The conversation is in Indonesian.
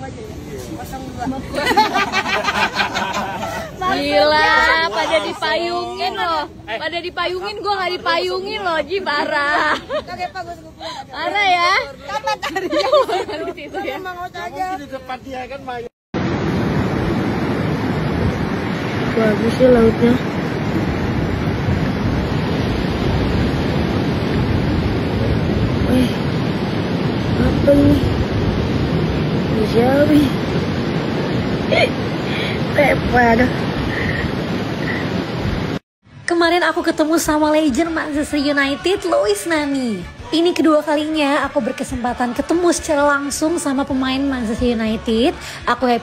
aja ya. 02. Gila, pada dipayungin loh. Pada dipayungin, gue nggak dipayungin loh, Ji, parah. Oke, Pak, gue pulang. Parah ya. Kapan tadi? Di situ ya. Mang Ot aja. Di depan dia kan main. Bagus sih lautnya. Wih, apa ini? Siapa? Pepa. Kemarin aku ketemu sama legend Manchester United, Louis Nani. Ini kedua kalinya aku berkesempatan ketemu secara langsung sama pemain Manchester United. Aku happy